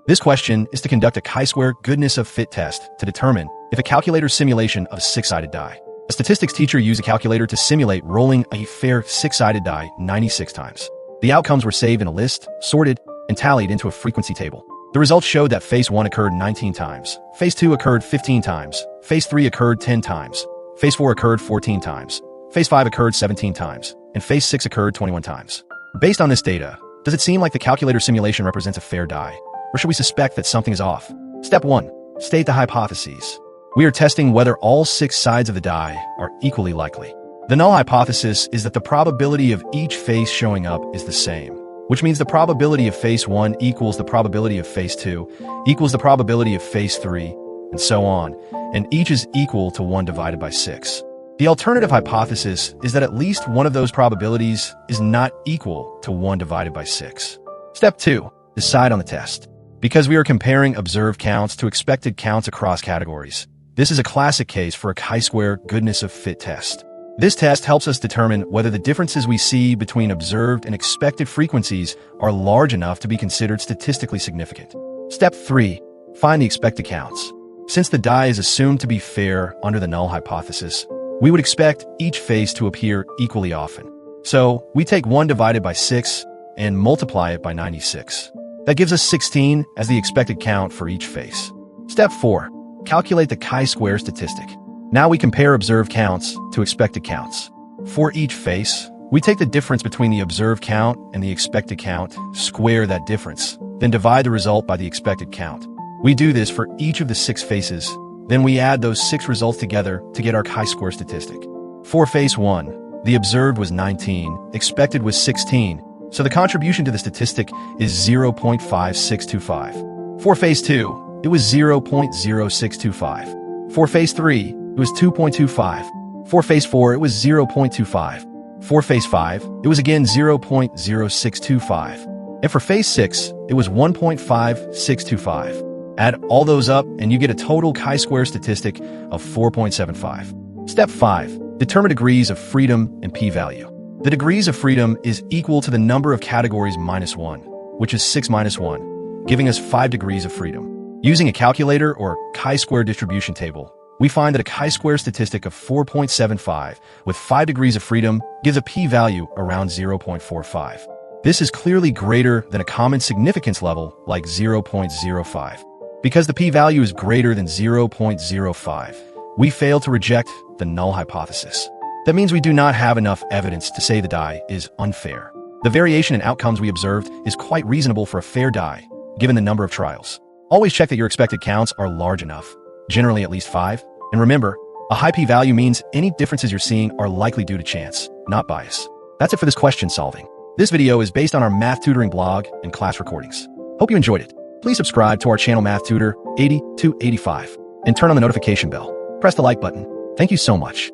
This question is to conduct a chi-square goodness of fit test to determine if a calculator simulation of a six-sided die. A statistics teacher used a calculator to simulate rolling a fair six-sided die 96 times. The outcomes were saved in a list, sorted, and tallied into a frequency table. The results showed that phase 1 occurred 19 times, phase 2 occurred 15 times, phase 3 occurred 10 times, phase 4 occurred 14 times, phase 5 occurred 17 times, and phase 6 occurred 21 times. Based on this data, does it seem like the calculator simulation represents a fair die, or should we suspect that something is off? Step 1. State the hypotheses. We are testing whether all 6 sides of the die are equally likely. The null hypothesis is that the probability of each face showing up is the same, which means the probability of face 1 equals the probability of face 2 equals the probability of face 3, and so on, and each is equal to 1 divided by 6. The alternative hypothesis is that at least one of those probabilities is not equal to 1 divided by 6. Step 2. Decide on the test. Because we are comparing observed counts to expected counts across categories, this is a classic case for a chi-square goodness of fit test. This test helps us determine whether the differences we see between observed and expected frequencies are large enough to be considered statistically significant. Step 3. Find the expected counts. Since the die is assumed to be fair under the null hypothesis, we would expect each face to appear equally often. So, we take 1 divided by 6 and multiply it by 96. That gives us 16 as the expected count for each face. Step 4. Calculate the chi-square statistic. Now we compare observed counts to expected counts. For each face, we take the difference between the observed count and the expected count, square that difference, then divide the result by the expected count. We do this for each of the 6 faces, then we add those 6 results together to get our chi-square statistic. For face 1, the observed was 19, expected was 16, so the contribution to the statistic is 0.5625. For phase 2, it was 0.0625. For phase 3, it was 2.25. For phase 4, it was 0.25. For phase 5, it was again 0.0625. And for phase 6, it was 1.5625. Add all those up and you get a total chi-square statistic of 4.75. Step 5. Determine degrees of freedom and p-value. The degrees of freedom is equal to the number of categories minus 1, which is 6 minus 1, giving us 5 degrees of freedom. Using a calculator or chi-square distribution table, we find that a chi-square statistic of 4.75 with 5 degrees of freedom gives a p-value around 0.45. This is clearly greater than a common significance level like 0.05. Because the p-value is greater than 0.05, we fail to reject the null hypothesis. That means we do not have enough evidence to say the die is unfair. The variation in outcomes we observed is quite reasonable for a fair die, given the number of trials. Always check that your expected counts are large enough, generally at least 5. And remember, a high p-value means any differences you're seeing are likely due to chance, not bias. That's it for this question solving. This video is based on our math tutoring blog and class recordings. Hope you enjoyed it. Please subscribe to our channel Math Tutor 80 to 85 and turn on the notification bell. Press the like button. Thank you so much.